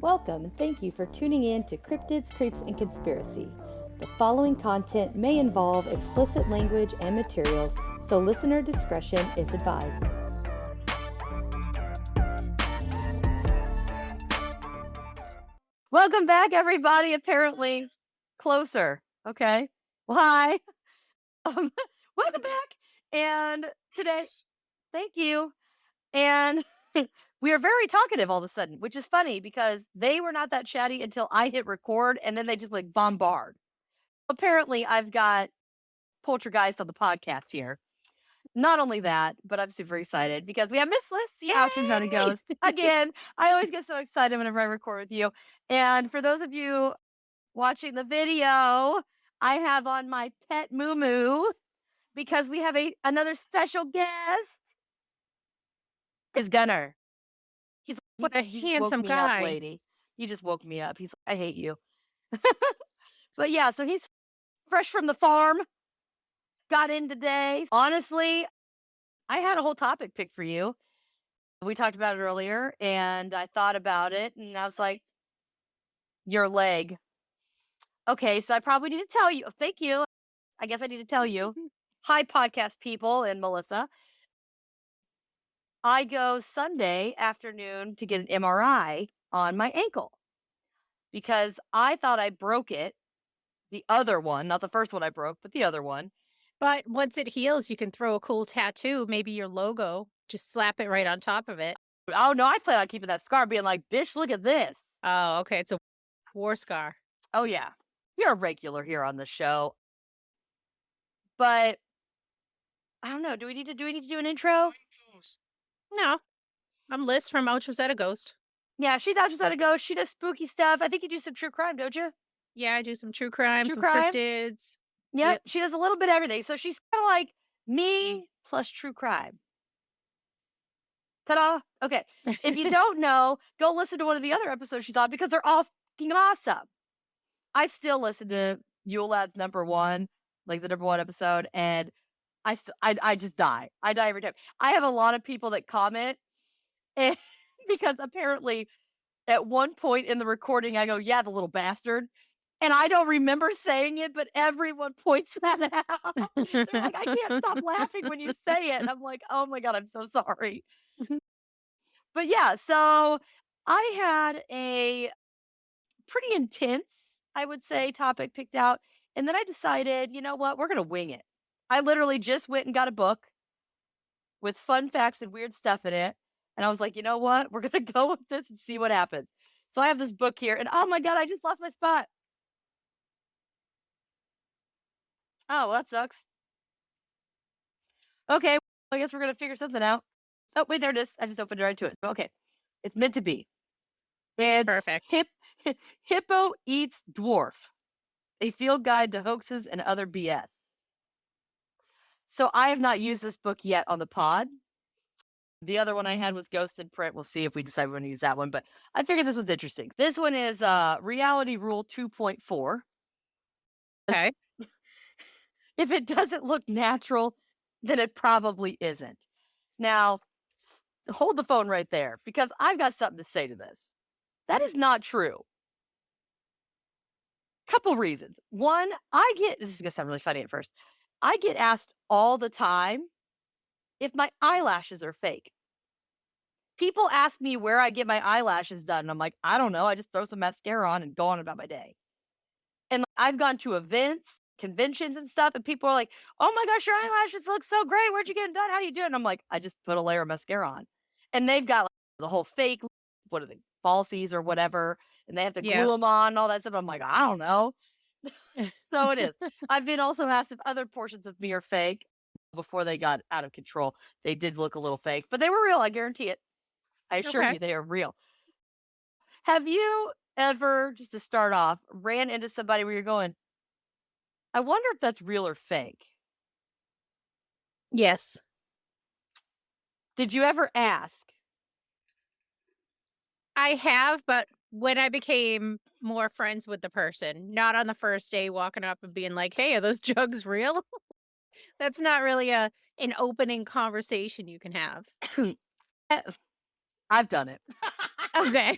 Welcome and thank you for tuning in to Cryptids, Creeps, and Conspiracy. The following content may involve explicit language and materials, so listener discretion is advised. Welcome back, everybody. Apparently closer. Okay. Well, hi. Welcome back. And today, thank you. And we are very talkative all of a sudden, which is funny because they were not that chatty until I hit record and then they just like bombard. Apparently, I've got poltergeist on the podcast here. Not only that, but I'm super excited because we have Miss Liss. Yeah, she's not a ghost. Again, I always get so excited whenever I record with you. And for those of you watching the video, I have on my pet Moo Moo because we have another special guest. Is Gunner. He's What a handsome guy. lady. You just woke me up. He's like, I hate you. But yeah, so he's fresh from the farm. Got in today. Honestly, I had a whole topic picked for you. We talked about it earlier, and I thought about it, and I was like, your leg. Okay, so I probably need to tell you. Thank you. I guess I need to tell you. Hi, podcast people and Melissa. I go Sunday afternoon to get an MRI on my ankle because I thought I broke it. The other one, not the first one I broke, but the other one. But once it heals, you can throw a cool tattoo, maybe your logo, just slap it right on top of it. Oh, no, I plan on keeping that scar, being like, bitch, look at this. Oh, okay. It's a war scar. Oh, yeah. You're a regular here on the show. But I don't know. Do we need to do an intro? No. I'm Liss from Ouch Was That a Ghost? Yeah, she's out just at a ghost. She does spooky stuff. I think you do some true crime, don't you? Yeah, I do some true crime, True some crime? cryptids. Yep. She does a little bit of everything. So she's kind of like me plus true crime. Ta-da. Okay. If you don't know, go listen to one of the other episodes she's on because they're all fucking awesome. I still listen to Yule Lad's number one, like the number one episode, and I just die. I die every time. I have a lot of people that comment and because apparently at one point in the recording, I go, yeah, the little bastard. And I don't remember saying it, but everyone points that out. They're like, I can't stop laughing when you say it. And I'm like, oh my God, I'm so sorry. But yeah, so I had a pretty intense, I would say, topic picked out. And then I decided, you know what? We're going to wing it. I literally just went and got a book with fun facts and weird stuff in it. And I was like, you know what? We're going to go with this and see what happens. So I have this book here. And oh my God, I just lost my spot. Oh, well, that sucks. Okay, I guess we're going to figure something out. Oh, wait, there it is. I just opened it right to it. Okay. It's meant to be. And Perfect. Hippo Eats Dwarf, a field guide to hoaxes and other BS. So I have not used this book yet on the pod. The other one I had was Ghost in Print. We'll see if we decide we want to use that one, but I figured this was interesting. This one is Reality Rule 2.4. Okay. If it doesn't look natural, then it probably isn't. Now, hold the phone right there because I've got something to say to this. That is not true. Couple reasons. One, this is going to sound really funny at first. I get asked all the time if my eyelashes are fake. People ask me where I get my eyelashes done. And I'm like, I don't know. I just throw some mascara on and go on about my day. And I've gone to events, conventions and stuff. And people are like, oh my gosh, your eyelashes look so great. Where'd you get them done? How do you do it? And I'm like, I just put a layer of mascara on. And they've got like, the whole fake, what are they, falsies or whatever. And they have to glue them on and all that stuff. I'm like, I don't know. So it is. I've been also asked if other portions of me are fake before they got out of control. They did look a little fake, but they were real. I guarantee it. I assure you they are real. Have you ever, just to start off, ran into somebody where you're going, I wonder if that's real or fake? Yes. Did you ever ask? I have, but when I became more friends with the person, not on the first day walking up and being like, hey, are those jugs real? That's not really a an opening conversation you can have. Eh, I've done it. Okay.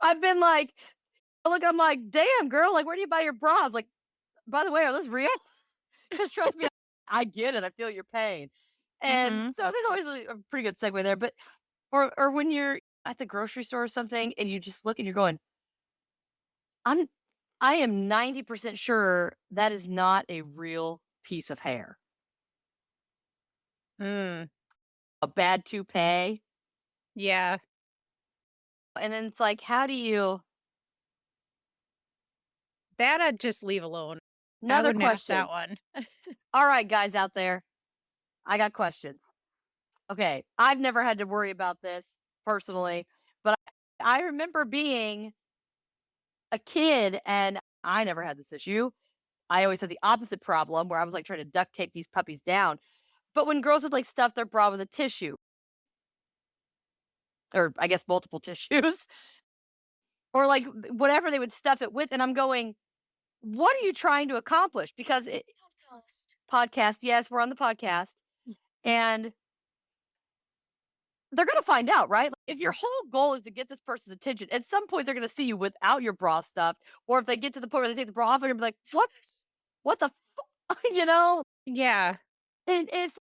I've been like, look, I'm like, damn, girl, like, where do you buy your bras? Like, by the way, are those real? Because trust me, I get it. I feel your pain. And Mhm. so there's always a pretty good segue there. But, or when you're at the grocery store or something and you just look and you're going, I'm, I am 90% sure that is not a real piece of hair. Mm. A bad toupee. Yeah. And then it's like, how do you, That I'd just leave alone. I another wouldn't ask that question. one. All right, guys out there, I got questions. Okay, I've never had to worry about this personally, but I remember being a kid and I never had this issue. I always had the opposite problem where I was like trying to duct tape these puppies down. But when girls would like stuff their bra with a tissue, or I guess multiple tissues, or like whatever they would stuff it with, and I'm going, what are you trying to accomplish? Because podcast, yes, we're on the podcast, and they're gonna find out, right? Like, if your whole goal is to get this person's attention, at some point they're gonna see you without your bra stuffed, or if they get to the point where they take the bra off, they're gonna be like, What the you know? Yeah. And it's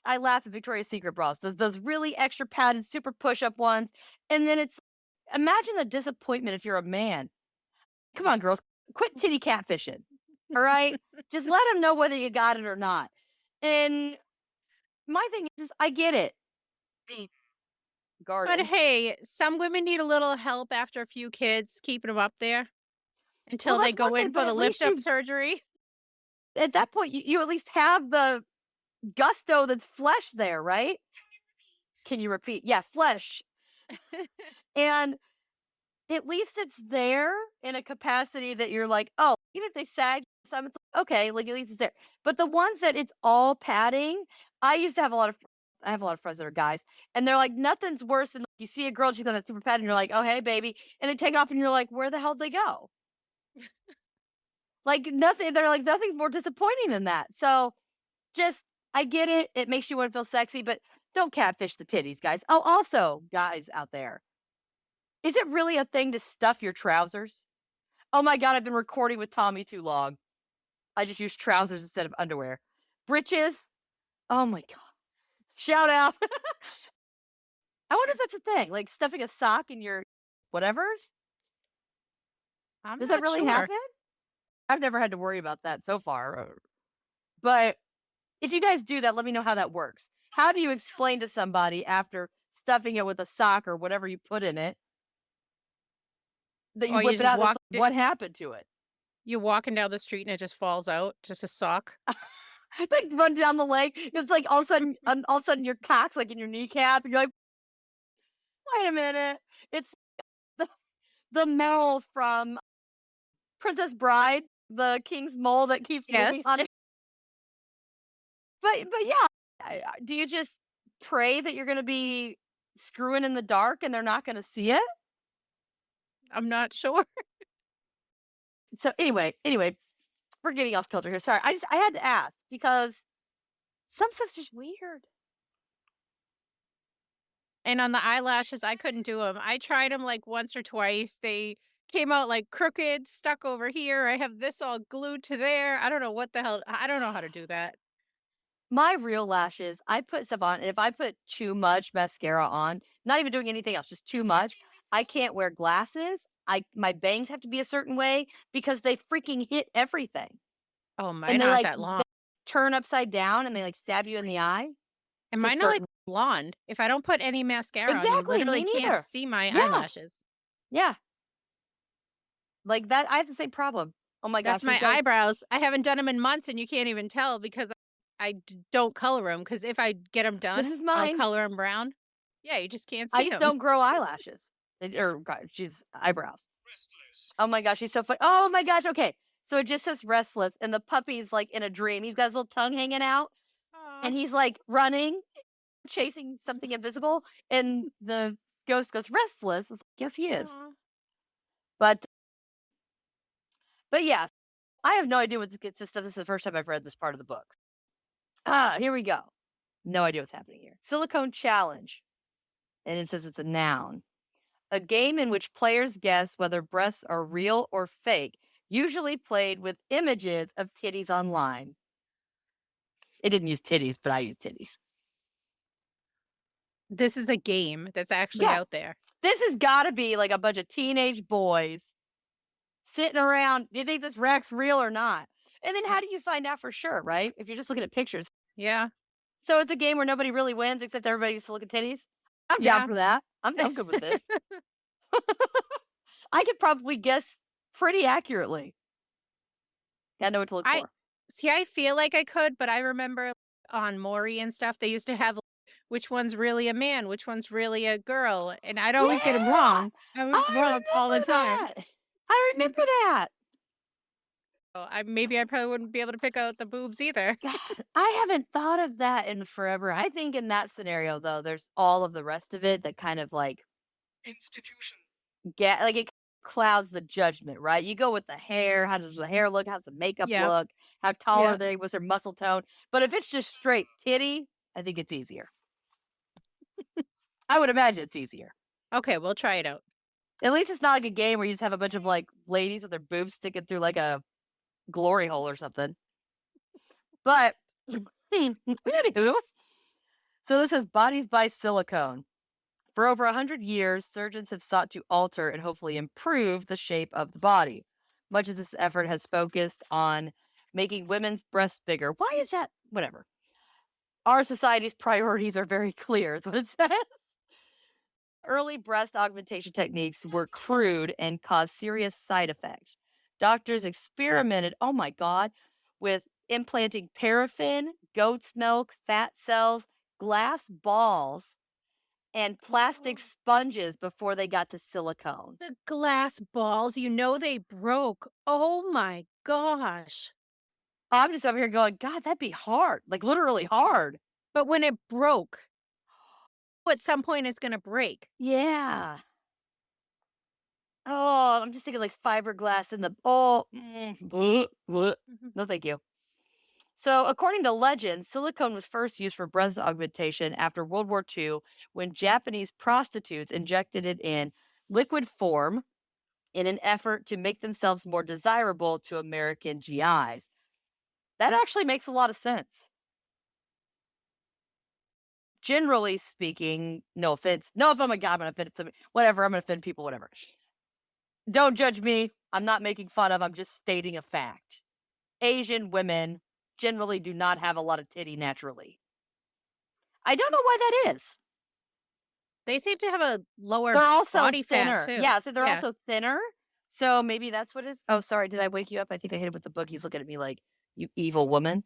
I laugh at Victoria's Secret bras, those really extra padded, super push-up ones, and then it's imagine the disappointment if you're a man. Come on, girls, quit titty catfishing, all right? Just let them know whether you got it or not. And my thing is I get it. The But garden. hey, some women need a little help after a few kids, keeping them up there Well, until they that's one go in thing, for but the at lift least up you surgery. at that point, you at least have the gusto that's flesh there, right? Can you repeat? Yeah, flesh. And at least it's there in a capacity that you're like, oh, even if they sag some, it's like, okay, like at least it's there. But the ones that it's all padding, I used to have a lot of I have a lot of friends that are guys, and they're like, nothing's worse than like, you see a girl, she's got that super pad, and you're like, oh hey, baby. And they take it off and you're like, where the hell did they go? Like nothing, they're like, nothing's more disappointing than that. So just I get it. It makes you want to feel sexy, but don't catfish the titties, guys. Oh, also, guys out there, is it really a thing to stuff your trousers? Oh my god, I've been recording with Tommy too long. I just use trousers instead of underwear. Britches. Oh my god. Shout out. I wonder if that's a thing, like stuffing a sock in your whatevers. I'm Does that not really sure. happen? I've never had to worry about that so far. But if you guys do that, let me know how that works. How do you explain to somebody after stuffing it with a sock or whatever you put in it that you Or you whip it just out and it's walk like, what happened to it? you're walking down the street and it just falls out, just a sock. Like run down the leg. It's like all of a sudden your cock's like in your kneecap, and you're like, wait a minute. It's the, the mole from Princess Bride, the king's mole that keeps moving Yes. on. But yeah, do you just pray that you're gonna be screwing in the dark and they're not gonna see it? I'm not sure. So anyway, we're getting off kilter here. Sorry, I had to ask because some stuff's just weird. And on the eyelashes, I couldn't do them. I tried them like once or twice. They came out like crooked, stuck over here. I have this all glued to there. I don't know what the hell. I don't know how to do that. My real lashes, I put stuff on, and if I put too much mascara on, not even doing anything else, just too much, I can't wear glasses. My bangs have to be a certain way because they freaking hit everything. Oh, And mine they aren't like that long. they turn upside down and they like stab you in the eye. And It's a mine are like certain blonde. If I don't put any mascara on, you exactly, literally me can't neither. see my Yeah, eyelashes. yeah. Like that, I have the same problem. Oh my That's gosh, you my guys, eyebrows. I haven't done them in months, and you can't even tell because don't color them. Because if I get them this done, is I'll mine. color them brown. Yeah, you just can't I see just them. don't grow eyelashes. Or God, she's eyebrows. Oh my gosh, he's so funny. Oh my gosh, okay. So it just says restless, and the puppy's like in a dream. He's got his little tongue hanging out, Aw. and he's like running, chasing something invisible, and the ghost goes restless. It's like, yes, he is. Aw. But yeah, I have no idea what this gets to stuff. This is the first time I've read this part of the book. Ah, here we go. No idea what's happening here. Silicone challenge, and it says it's a noun. A game in which players guess whether breasts are real or fake, usually played with images of titties online. It didn't use titties, but I used titties. This is a game that's actually Yeah, out there. this has got to be like a bunch of teenage boys sitting around. Do you think this rack's real or not? And then how do you find out for sure, right? If you're just looking at pictures. Yeah. So it's a game where nobody really wins except everybody used to look at titties. I'm down Yeah. for that. I'm good with this. I could probably guess pretty accurately. I know what to look I for. see, I feel like I could, but I remember on Maury and stuff, they used to have which one's really a man, which one's really a girl, and I'd always get them Yeah! wrong. I was I wrong all the remember time. that. I remember that. So I probably wouldn't be able to pick out the boobs either. God, I haven't thought of that in forever. I think in that scenario, though, there's all of the rest of it that kind of like institution get like it clouds the judgment, right? You go with the hair. How does the hair look? How's the makeup Yep. look? How tall are Yep. they? What's their muscle tone? But if it's just straight titty, I think it's easier. I would imagine it's easier. Okay, we'll try it out. At least it's not like a game where you just have a bunch of like ladies with their boobs sticking through like a glory hole or something. But anywho, so this says bodies by silicone. For over 100 years, surgeons have sought to alter and hopefully improve the shape of the body. Much of this effort has focused on making women's breasts bigger. Why is that? Whatever. Our society's priorities are very clear, is what it says. Early breast augmentation techniques were crude and caused serious side effects. Doctors experimented, oh my God, with implanting paraffin, goat's milk, fat cells, glass balls, and plastic sponges before they got to silicone. The glass balls, they broke. Oh my gosh. I'm just over here going, God, that'd be hard, like literally hard. But when it broke, at some point it's gonna break. Yeah. Oh, I'm just thinking like fiberglass in the bleh, bleh. Mhm. No, thank you. So, according to legend, silicone was first used for breast augmentation after World War II when Japanese prostitutes injected it in liquid form in an effort to make themselves more desirable to American GIs. That actually makes a lot of sense. Generally speaking, no offense. No, if I'm a guy, I'm gonna offend somebody. Whatever, I'm gonna offend people, whatever. Don't judge me. I'm not making fun of, I'm just stating a fact. Asian women generally do not have a lot of titty naturally. I don't know why that is. They seem to have a lower They're also body fat thinner. too. Yeah, so they're Yeah. also thinner. So maybe that's what it is. Oh, sorry. Did I wake you up? I think I hit him with the book. He's looking at me like, you evil woman.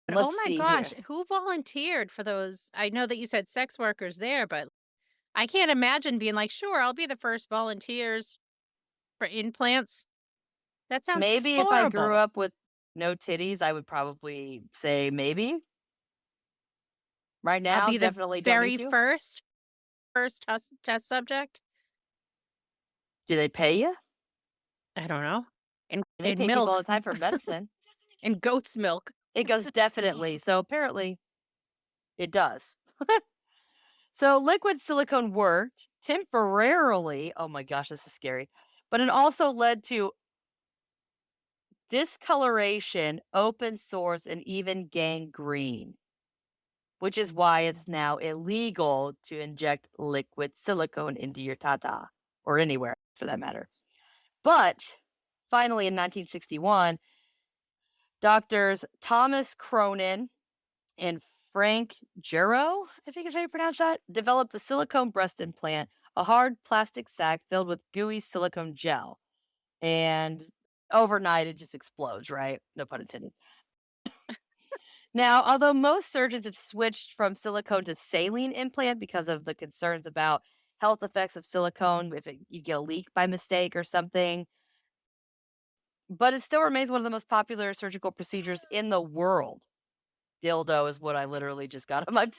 But, oh Let's my see here. gosh, who volunteered for those? I know that you said sex workers there, but I can't imagine being like, "Sure, I'll be the first volunteers for implants." That sounds Maybe if I grew horrible. up with no titties, I would probably say maybe. Right I'll now, be the definitely don't need very to. first test subject. Do they pay you? I don't know. And They and pay people all milk the time for medicine. and goat's milk. It goes definitely. So apparently it does. So liquid silicone worked temporarily. Oh my gosh, this is scary. But it also led to discoloration, open sores, and even gangrene, which is why it's now illegal to inject liquid silicone into your tata or anywhere for that matter. But finally, in 1961, doctors Thomas Cronin and Frank Juro, I think is how you pronounce that, developed the silicone breast implant, a hard plastic sac filled with gooey silicone gel. And overnight, it just explodes, right? No pun intended. Now, although most surgeons have switched from silicone to saline implant because of the concerns about health effects of silicone, if you get a leak by mistake or something, but it still remains one of the most popular surgical procedures in the world. Dildo is what I literally just got on my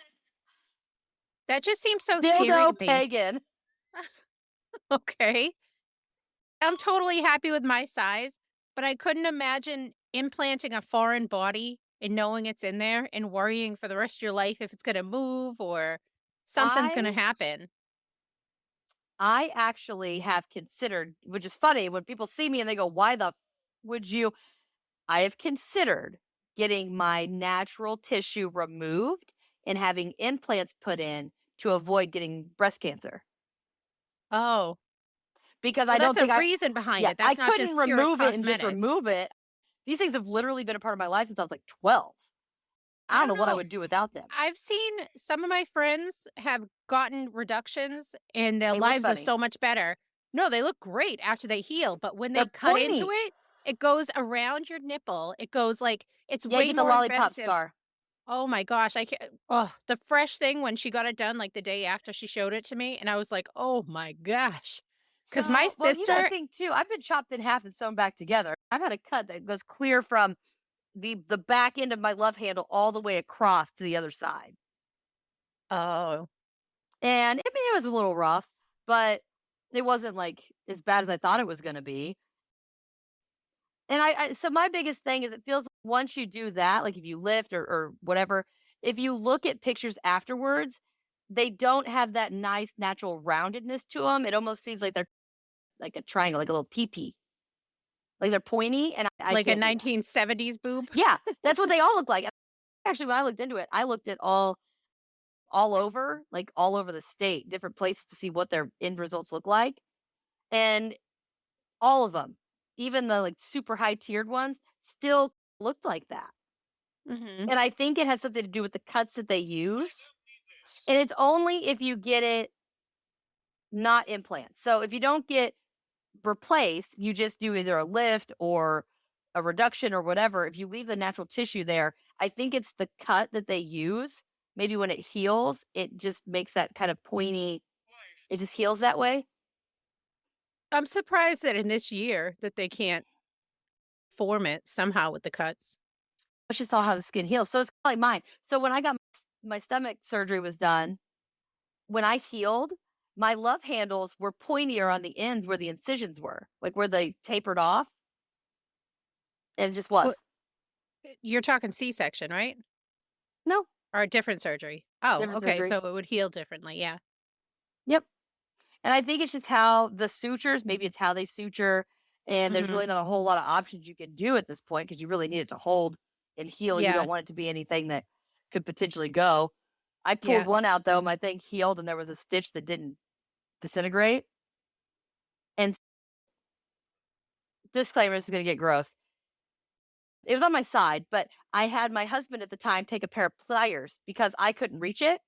That just seems so scary to dildo me. pagan. Okay. I'm totally happy with my size, but I couldn't imagine implanting a foreign body and knowing it's in there and worrying for the rest of your life if it's gonna move or something's gonna I happen. I actually have considered, which is funny when people see me and they go, "Why the would you?" I have considered getting my natural tissue removed and having implants put in to avoid getting breast cancer Oh, because so I that's don't a think reason behind yeah, it. I That's not couldn't just pure remove it and just cosmetic. remove it. These things have literally been a part of my life since I was like 12. I I don't don't know what I know. would do without them. I've seen some of my friends have gotten reductions and their They look lives are funny. so much better. No, they look great after they heal, but when they They're cut into pointy. it, it goes around your nipple. It goes like it's Yeah, way get the more lollipop expensive. scar. Oh my gosh, I can't. Oh, the fresh thing when she got it done, like the day after she showed it to me, and I was like, oh my gosh. Because my So, well, you got to sister, think too. I've been chopped in half and sewn back together. I've had a cut that goes clear from the back end of my love handle all the way across to the other side. oh, And I mean, it was a little rough, but it wasn't like as bad as I thought it was going to be. And so my biggest thing is it feels like once you do that, like if you lift or whatever, if you look at pictures afterwards, they don't have that nice natural roundedness to them. It almost seems like they're like a triangle, like a little teepee, like they're pointy, and I like a can't do that. 1970s boob. Yeah, that's what they all look like. Actually, when I looked into it, I looked at all over, like all over the state, different places to see what their end results look like, and all of them, even the like super high tiered ones, still looked like that. Hmm. And I think it has something to do with the cuts that they use. And it's only if you get it not implants. So if you don't get replaced, you just do either a lift or a reduction or whatever. If you leave the natural tissue there, I think it's the cut that they use. Maybe when it heals, it just makes that kind of pointy, it just heals that way. I'm surprised that in this year that they can't form it somehow with the cuts. Let's just saw how the skin heals. So it's like mine. So when I got my stomach surgery was done, when I healed, my love handles were pointier on the ends where the incisions were, like where they tapered off, and it just Well, was. you're talking C-section, right? No, Or a different surgery? Oh, different okay, surgery. so it would heal differently, yeah. Yep. And I think it's just how the sutures, maybe it's how they suture, and there's Mhm. really not a whole lot of options you can do at this point because you really need it to hold and heal. You Yeah, don't want it to be anything that could potentially go. I pulled yeah. one out though, my thing healed, and there was a stitch that didn't disintegrate. And disclaimer, this is gonna get gross. It was on my side, but I had my husband at the time take a pair of pliers because I couldn't reach it,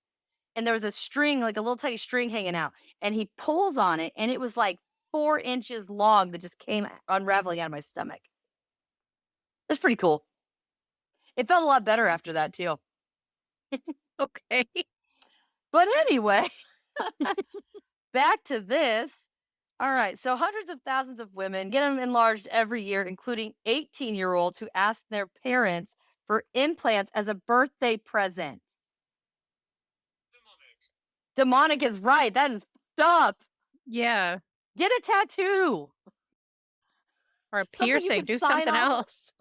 and there was a string, like a little tiny string hanging out, and he pulls on it, and it was like 4 inches long that just came unraveling out of my stomach. It's pretty cool. It felt a lot better after that too. Okay. But anyway, back to this. All right, so hundreds of thousands of women get them enlarged every year, including 18-year-olds who ask their parents for implants as a birthday present. Demonic is right. That is up. Yeah, Get a tattoo. or a Something you piercing, can do sign something off. else.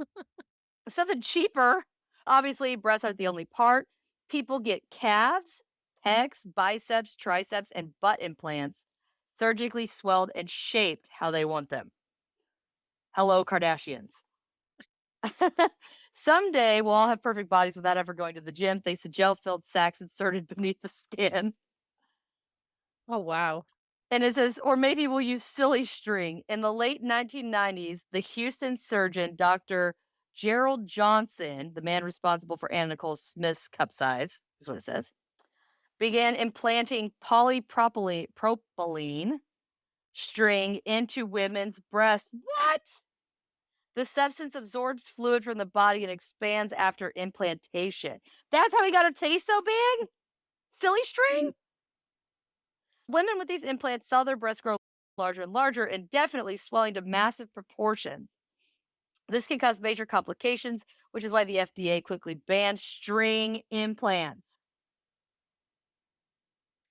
Something cheaper. Obviously, breasts aren't the only part. People get calves, pecs, biceps, triceps, and butt implants surgically swelled and shaped how they want them. Hello, Kardashians. Someday we'll all have perfect bodies without ever going to the gym thanks to gel filled sacks inserted beneath the skin. Oh, wow. And it says, or maybe we'll use silly string. In the late 1990s, the Houston surgeon, Dr. Gerald Johnson, the man responsible for Anna Nicole Smith's cup size, is what it says, began implanting polypropylene string into women's breasts. What? The substance absorbs fluid from the body and expands after implantation. That's how he got her taste so big? Silly string? Women with these implants saw their breasts grow larger and larger and definitely swelling to massive proportions. This can cause major complications, which is why the FDA quickly banned string implants.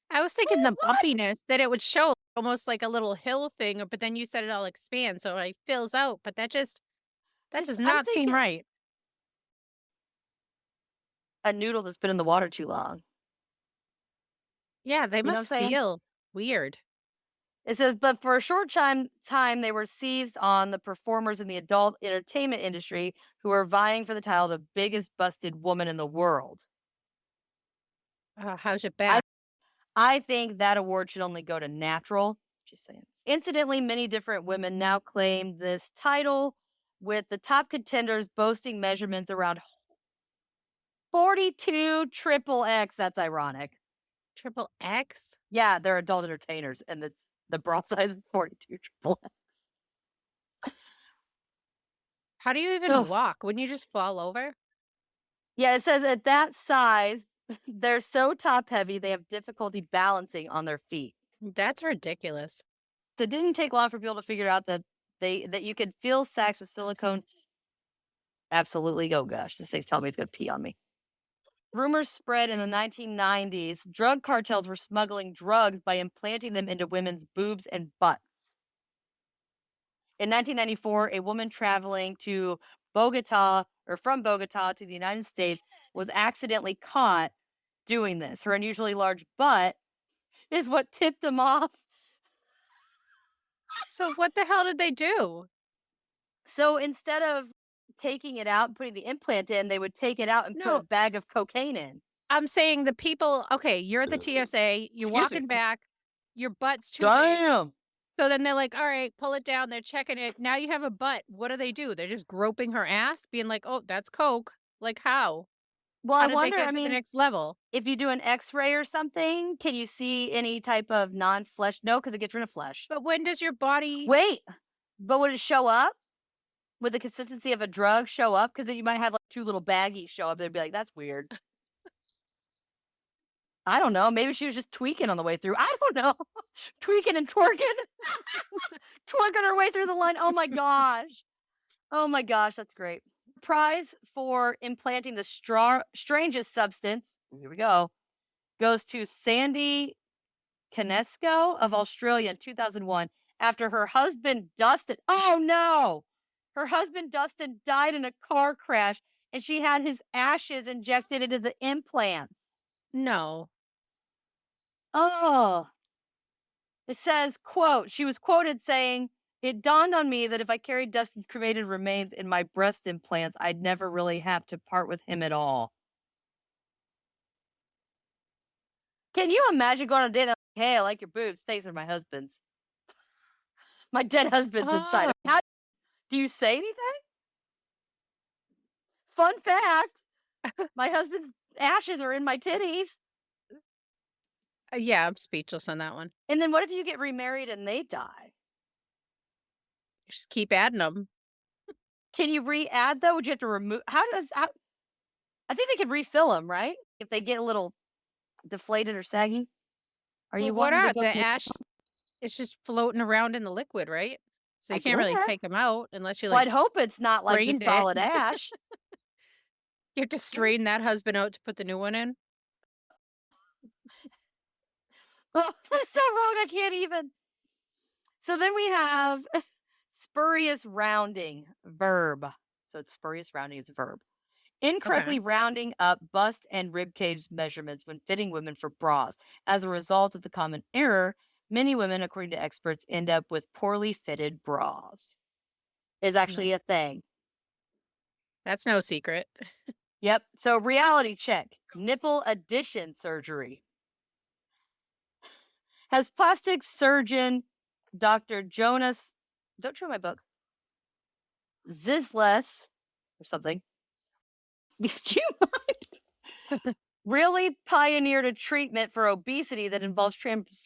I was thinking Oh, the what? bumpiness that it would show almost like a little hill thing, but then you said it all expands, so it fills out, but that It's, does I'm not seem thinking, right. a noodle that's been in the water too long. Yeah, they You know what I'm must saying? feel weird. It says, but for a short time, they were seized on the performers in the adult entertainment industry who were vying for the title of the biggest busted woman in the world. How's it I back? I think that award should only go to natural. Just saying. Incidentally, many different women now claim this title, with the top contenders boasting measurements around 42 triple X. That's ironic. Triple X? Yeah, they're adult entertainers, and it's the bra size is 42 triple X. How do you even Ugh. walk? Wouldn't you just fall over? Yeah, it says at that size, they're so top heavy they have difficulty balancing on their feet. That's ridiculous. So it didn't take long for people to figure out that you could fill sacks with silicone. Absolutely. Oh gosh, this thing's telling me it's gonna pee on me. Rumors spread in the 1990s. Drug cartels were smuggling drugs by implanting them into women's boobs and butts. In 1994, a woman traveling to Bogota or from Bogota to the United States was accidentally caught doing this. Her unusually large butt is what tipped them off. So what the hell did they do? So instead of taking it out and putting the implant in, they would take it out and put a No, bag of cocaine in. I'm saying the people okay, you're at the TSA, you're Excuse me. walking back, your butt's too big. Damn. So then they're like, "All right, pull it down." They're checking it. Now you have a butt. What do? They're just groping her ass, being like, "Oh, that's coke." Like how? Well, How I did they wonder, get I to the mean, next level? if you do an X-ray or something, can you see any type of non-flesh? No, because it gets rid of flesh. But when does your body Wait, but would it show up? Would the consistency of a drug show up? Because then you might have like two little baggies show up. They'd be like, "That's weird." I don't know. Maybe she was just tweaking on the way through. I don't know. Tweaking and twerking, twerking her way through the line. Oh my gosh. Oh my gosh, that's great. Prize for implanting the strangest substance. Here we go. Goes to Sandy Canesco of Australia in 2001 after her husband Dustin. Oh no! Her husband Dustin died in a car crash and she had his ashes injected into the implant. No. Oh, it says, quote, she was quoted saying, "It dawned on me that if I carried Dustin's cremated remains in my breast implants, I'd never really have to part with him at all." Can you imagine going on a date and like, "Hey, I like your boobs. Thanks are my husband's. My dead husband's inside." Oh, How do you say anything? Fun fact, my husband's ashes are in my titties. yeah, I'm speechless on that one. And then what if you get remarried and they die? Just keep adding them. Can you re-add though? Would you have to remove how I think they could refill them, right? If they get a little deflated or saggy? Are But you what wanting to are go the through ash is just floating around in the liquid, right? So I you can't really guess. take them out unless you, Well, like, I'd hope it's not like just strained it. solid ash. You have to strain that husband out to put the new one in? Oh, that's so wrong, I can't even. So then we have spurious rounding, verb. So it's spurious rounding is a verb. Okay. Incorrectly rounding up bust and rib cage measurements when fitting women for bras. As a result of the common error, many women, according to experts, end up with poorly fitted bras. Is actually a That's thing. that's no secret. Yep. So reality check. Nipple addition surgery. Has plastic surgeon Dr. Jonas, don't show my book, Zisles or something. Did you really pioneered a treatment for obesity that involves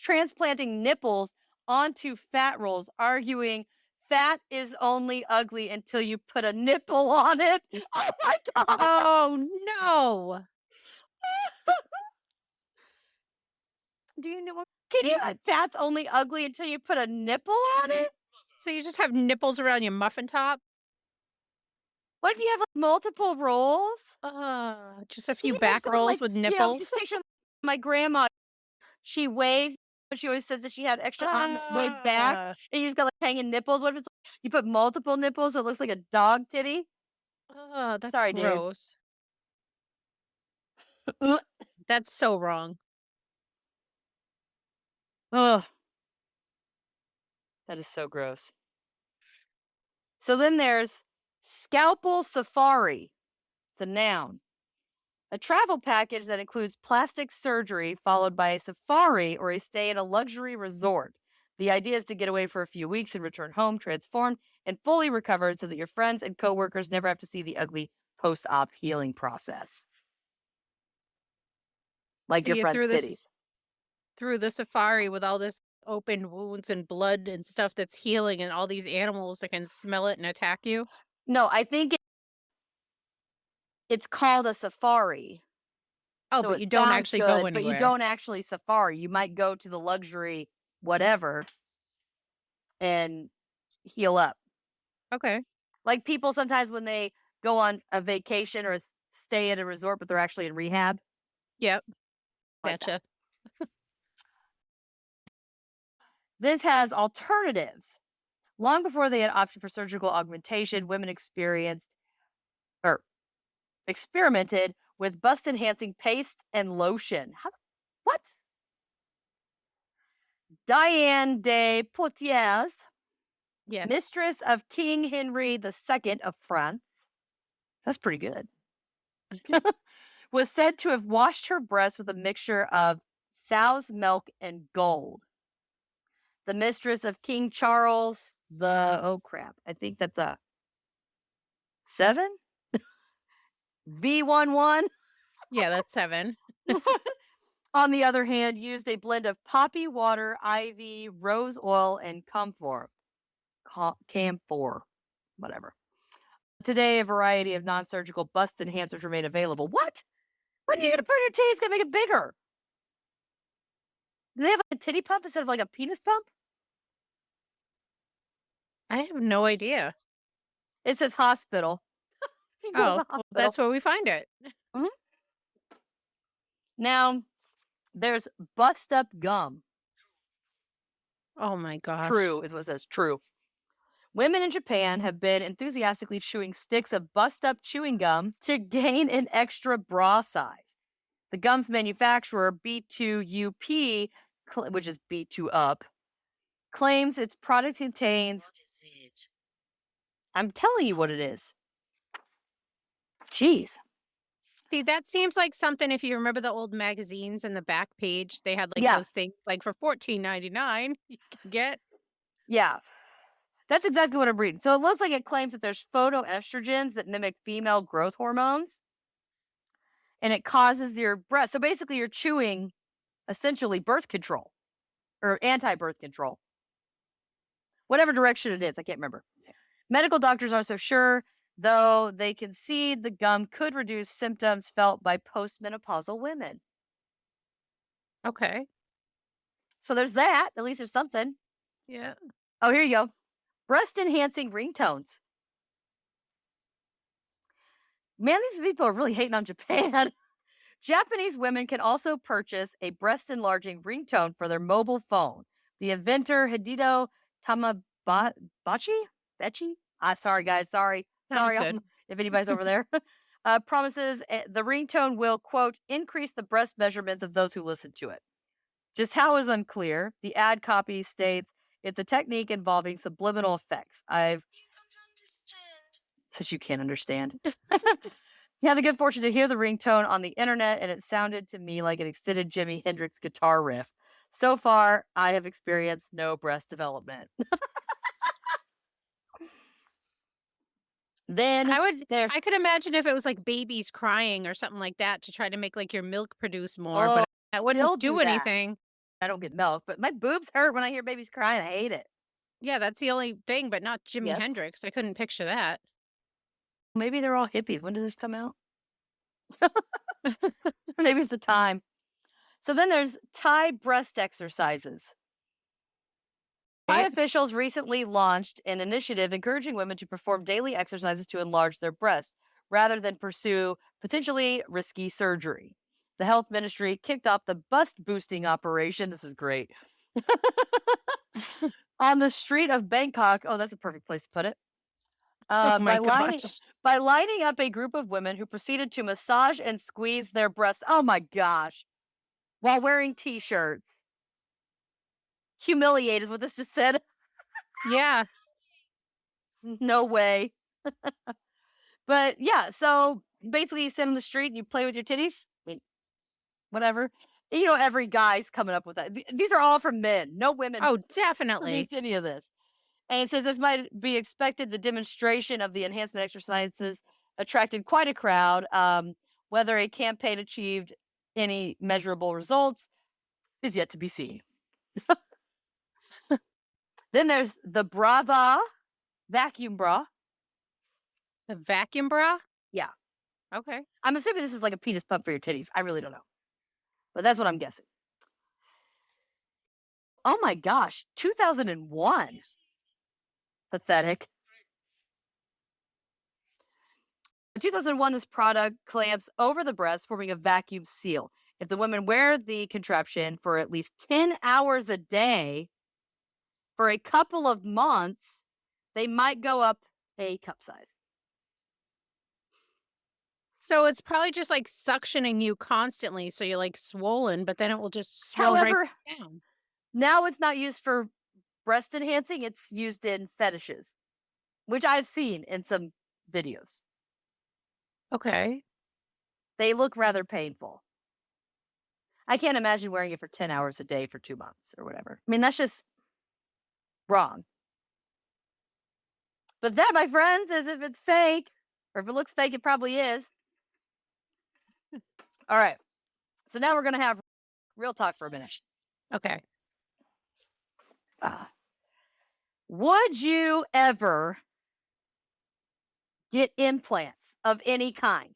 transplanting nipples onto fat rolls, arguing fat is only ugly until you put a nipple on it. Oh my god! Oh, no. Do you know? Can you? Fat's only ugly until you put a nipple on it. So you just have nipples around your muffin top? What if you have like multiple rolls? Just a Can few you imagine back someone rolls like with just nipples? picture my grandma. She waves, but she always says that she had extra arms waved back, Ah, and you just got like hanging nipples. What if it's you put multiple nipples? So it looks like a dog titty. that's Sorry, dude. gross. That's so wrong. Ugh, that is so gross. So then there's scalpel safari, the noun. A travel package that includes plastic surgery followed by a safari or a stay in a luxury resort. The idea is to get away for a few weeks and return home transformed and fully recovered so that your friends and coworkers never have to see the ugly post op healing process, like So your you friend's titties. through the safari with all this open wounds and blood and stuff that's healing and all these animals that can smell it and attack you. No, I think it's called a safari. Oh, So but it you don't sounds actually go good, but you anywhere. don't actually safari. You might go to the luxury whatever and heal up. Okay. Like people sometimes when they go on a vacation or stay at a resort, but they're actually in rehab, Yep. like that. Gotcha. This has alternatives. Long before they had option for surgical augmentation, women experienced or experimented with bust enhancing paste and lotion. What? Diane de Poitiers, Yes. mistress of King Henry II of France, that's pretty good, was said to have washed her breasts with a mixture of sow's milk and gold. The mistress of King Charles oh crap, I think that's a 7? V11, Yeah, that's 7. on the other hand, used a blend of poppy water, ivy, rose oil, and camphor, whatever. Today, a variety of non-surgical bust enhancers remain available. What? What are you gonna put in your titty? It's gonna make it bigger. Do they have like a titty pump instead of like a penis pump? I have no idea. It says hospital. You go to Oh, the well, hospital. that's where we find it. Mhm. Now, there's bust up gum. Oh my gosh. True is what it says. True. Women in Japan have been enthusiastically chewing sticks of bust up chewing gum to gain an extra bra size. The gum's manufacturer, B2UP, which is B2 Up, claims its product contains. What is it? I'm telling you what it is. Jeez. See, that seems like something if you remember the old magazines in the back page, they had like Yeah. those things like for 14.99 you can get. Yeah. That's exactly what I'm reading. So it looks like it claims that there's photoestrogens that mimic female growth hormones and it causes your breast. So basically, you're chewing essentially birth control or anti birth control, whatever direction it is. I can't remember. Medical doctors are so sure, though they concede the gum could reduce symptoms felt by postmenopausal women. Okay. So there's that. At least there's something. Yeah. Oh, here you go. Breast enhancing ringtones. Man, these people are really hating on Japan. Japanese women can also purchase a breast enlarging ringtone for their mobile phone. The inventor Hideo Tamabachi? Betchy? Sorry, guys. Sorry. Sounds Sorry good. if anybody's over there. Promises the ringtone will, quote, increase the breast measurements of those who listen to it. Just how is unclear. The ad copy states it's a technique involving subliminal effects. Says you can't understand. He had the good fortune to hear the ringtone on the internet, and it sounded to me like an extended Jimi Hendrix guitar riff. So far, I have experienced no breast development. Then I would there's I could imagine if it was like babies crying or something like that to try to make like your milk produce more, oh, but that still wouldn't do do that. anything. I don't get milk, but my boobs hurt when I hear babies crying. I hate it. Yeah, that's the only thing, but not Jimi Yes. Hendrix. I couldn't picture that. Maybe they're all hippies. When did this come out? Maybe it's the time. So then there's Thai breast exercises. Thai Right? officials recently launched an initiative encouraging women to perform daily exercises to enlarge their breasts rather than pursue potentially risky surgery. The health ministry kicked off the bust boosting operation. This is great. On the street of Bangkok. Oh, that's a perfect place to put it. Oh By my lining gosh. by lining up a group of women who proceeded to massage and squeeze their breasts. Oh my gosh. While wearing t-shirts. Humiliated what this just said. Yeah. No way. But yeah, so basically you sit on the street and you play with your titties. I mean, whatever. Every guy's coming up with that. These are all from men. No women Oh, release definitely. any of this. And it says this might be expected. The demonstration of the enhancement exercises attracted quite a crowd. Whether a campaign achieved any measurable results is yet to be seen. Then there's the Brava vacuum bra. The vacuum bra? Yeah. Okay. I'm assuming this is like a penis pump for your titties. I really don't know. But that's what I'm guessing. Oh my gosh. 2001. Pathetic. In 2001, this product clamps over the breast, forming a vacuum seal. If the women wear the contraption for at least 10 hours a day for a couple of months, they might go up a cup size. So it's probably just like suctioning you constantly, so you're like swollen, but then it will just swell right However, down. now it's not used for breast enhancing, it's used in fetishes, which I've seen in some videos. Okay. They look rather painful. I can't imagine wearing it for 10 hours a day for 2 months or whatever. I mean, that's just wrong. But that, my friends, is if it's fake, or if it looks fake, it probably is. All right. So now we're going to have real talk for a minute. Okay. Uh, would you ever get implants of any kind?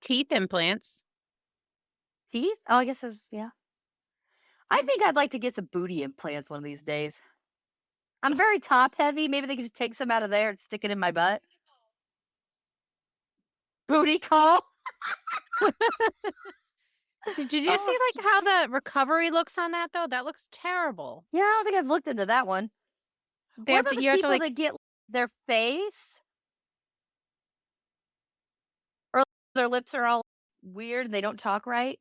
Teeth implants. Teeth? Oh, I guess it's, yeah. I think I'd like to get some booty implants one of these days. I'm very top heavy. Maybe they could just take some out of there and stick it in my butt. Booty call? Did you see Oh, like how the recovery looks on that though? That looks terrible. yeah, I don't think I've looked into that one. They What have about to the you have to people like that get their face or their lips are all weird and they don't talk right?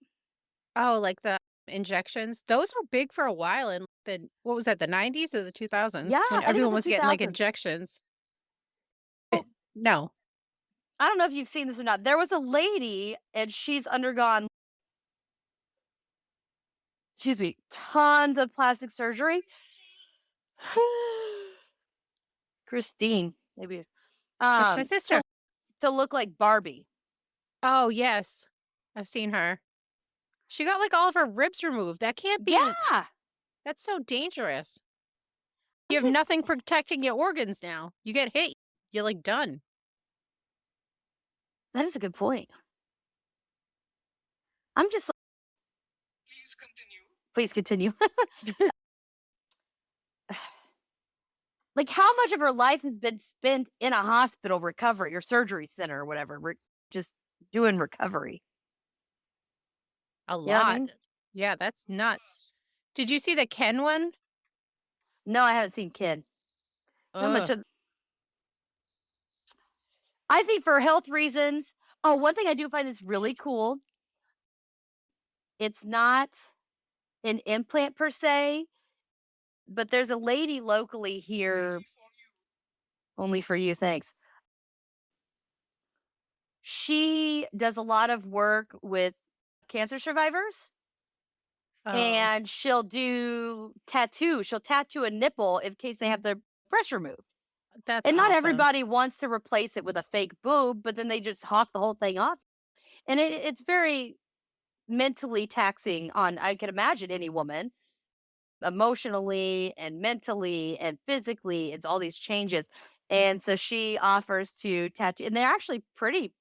oh, like the injections. Those were big for a while in the what was that, the 90s or the Yeah, 2000s when I think it everyone was was the getting like 2000s. injections. Oh, No. I don't know if you've seen this or not. There was a lady and she's undergone, excuse me, tons of plastic surgery. Christine, maybe. That's my To sister. look like Barbie. Oh, yes. I've seen her. She got like all of her ribs removed. That can't be Yeah. that's so dangerous. You I'm have just nothing protecting your organs now. You get hit, you're like done. that is a good point. I'm just please continue. Like how much of her life has been spent in a hospital recovery or surgery center or whatever, just doing recovery. A You know what I lot. mean? Yeah, that's nuts. Did you see the Ken one? No, I haven't seen Kid. Not much Ugh. of I think for health reasons. Oh, one thing I do find is really cool. It's not an implant per se, but there's a lady locally here, only for you, thanks. She does a lot of work with cancer survivors Oh, and she'll do tattoo. She'll tattoo a nipple in case they have their breast removed. that's And not awesome. everybody wants to replace it with a fake boob, but then they just hawk the whole thing off. And it's very mentally taxing on, I can imagine, any woman, emotionally and mentally and physically. It's all these changes. And so she offers to tattoo, and they're actually pretty,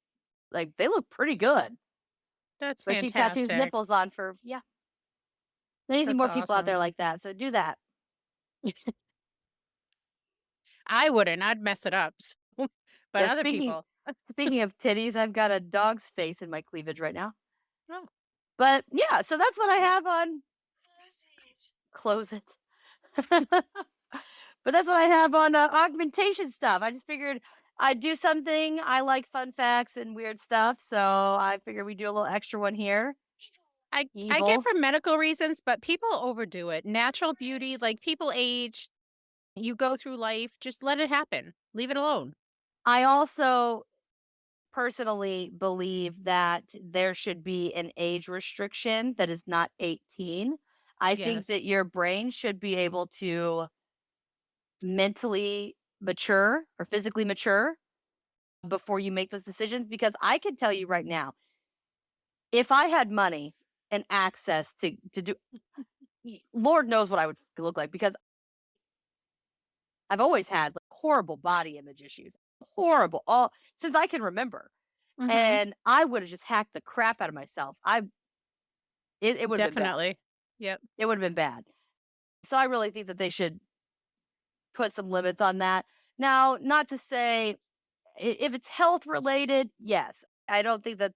like, they look pretty good. That's But she tattoos fantastic. nipples on for, yeah. There needs to be That's more people out awesome. there like that. So do that. I wouldn't. I'd mess it up. So, but Yeah, other speaking people. speaking of titties, I've got a dog's face in my cleavage right now. Oh, But yeah, so that's what I have on close it. But that's what I have on augmentation stuff. I just figured I'd do something. I like fun facts and weird stuff, so I figured we'd do a little extra one here. I get Evil. from medical reasons, but people overdo it. Natural beauty, like people age, you go through life, just let it happen. Leave it alone. I also personally believe that there should be an age restriction that is not 18. I think that Yes. your brain should be able to mentally mature or physically mature before you make those decisions because I can tell you right now, if I had money and access to do Lord knows what I would look like because I've always had like horrible body image issues. Horrible all since I can remember. Mhm. And I would have just hacked the crap out of myself. It would have been bad. Definitely. Yep. It would have been bad. So I really think that they should put some limits on that. Now, not to say if it's health related, yes. I don't think that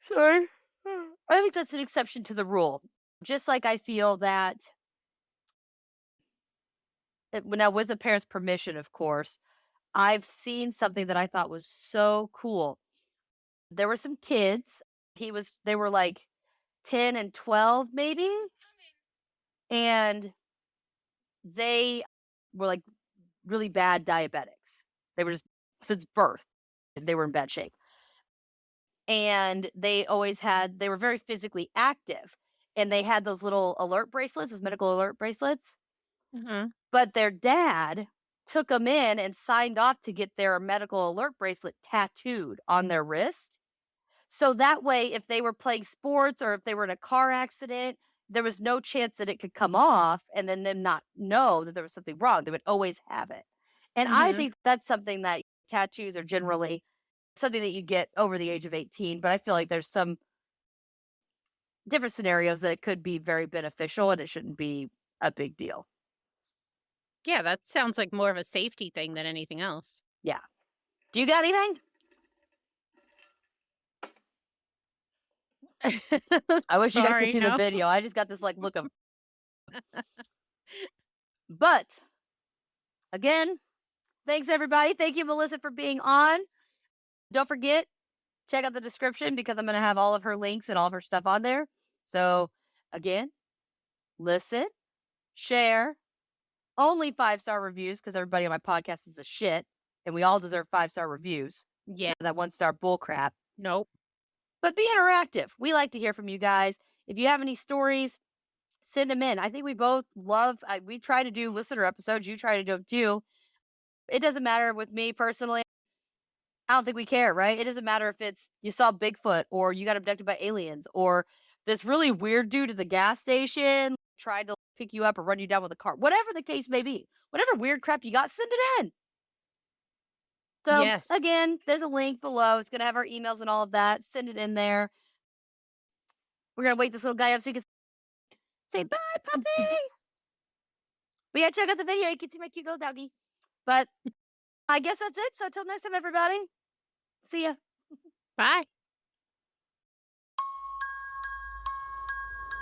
sorry. I think that's an exception to the rule. Just like I feel that now with the parents' permission, of course, I've seen something that I thought was so cool. There were some kids. They were like 10 and 12 maybe, and they were like really bad diabetics. They were just since birth, they were in bad shape. And they were very physically active. And they had those little alert bracelets, those medical alert bracelets. Mhm. But their dad took them in and signed off to get their medical alert bracelet tattooed on their wrist. So that way, if they were playing sports or if they were in a car accident, there was no chance that it could come off and then them not know that there was something wrong. They would always have it. And I Mhm. think that's something that tattoos are generally something that you get over the age of 18. But I feel like there's some different scenarios that it could be very beneficial and it shouldn't be a big deal. Yeah, that sounds like more of a safety thing than anything else. Yeah. Do you got anything? I wish you guys could Sorry, see the no. video. I just got this like look of, but again, thanks everybody. Thank you, Melissa, for being on. Don't forget, check out the description because I'm going to have all of her links and all of her stuff on there. So again, listen, share, only 5-star reviews because everybody on my podcast is a shit and we all deserve 5-star reviews. Yes. That 1-star bull crap. Nope. But be interactive. We like to hear from you guys. If you have any stories, send them in. I think we both we try to do listener episodes. You try to do them too. It doesn't matter with me personally. I don't think we care, right? It doesn't matter if it's you saw Bigfoot or you got abducted by aliens or this really weird dude at the gas station tried to pick you up or run you down with a car. Whatever the case may be, whatever weird crap you got, send it in. So Yes. again, there's a link below. It's gonna have our emails and all of that. Send it in there. We're gonna wake this little guy up so he can say bye, puppy. But yeah, check out the video. You can see my cute little doggy. But I guess that's it. So until next time, everybody. See ya. Bye.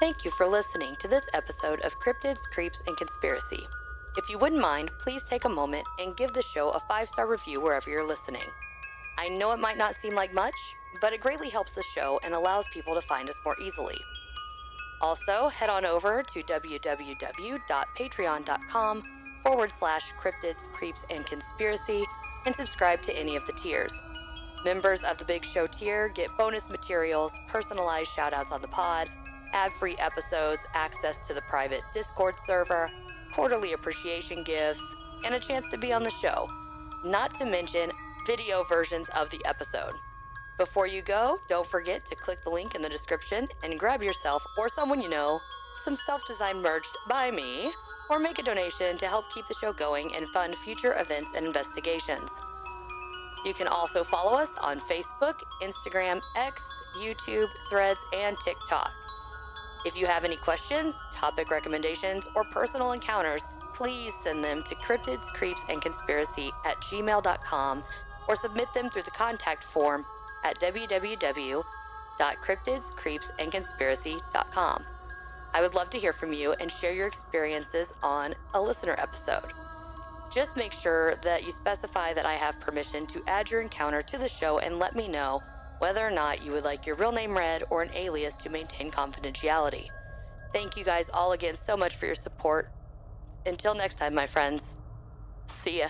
Thank you for listening to this episode of Cryptids, Creeps, and Conspiracy. If you wouldn't mind, please take a moment and give the show a 5-star review wherever you're listening. I know it might not seem like much, but it greatly helps the show and allows people to find us more easily. Also, head on over to www.patreon.com/cryptids, creeps, and conspiracy and subscribe to any of the tiers. Members of the Big Show tier get bonus materials, personalized shoutouts on the pod, ad-free episodes, access to the private Discord server, quarterly appreciation gifts, and a chance to be on the show. Not to mention video versions of the episode. Before you go, don't forget to click the link in the description and grab yourself or someone you know some self-designed merch by me, or make a donation to help keep the show going and fund future events and investigations. You can also follow us on Facebook, Instagram, X, YouTube, Threads, and TikTok. If you have any questions, topic recommendations, or personal encounters, please send them to cryptidscreepsandconspiracy@gmail.com or submit them through the contact form at www.cryptidscreepsandconspiracy.com. I would love to hear from you and share your experiences on a listener episode. Just make sure that you specify that I have permission to add your encounter to the show and let me know whether or not you would like your real name read or an alias to maintain confidentiality. Thank you guys all again so much for your support. Until next time, my friends. See ya.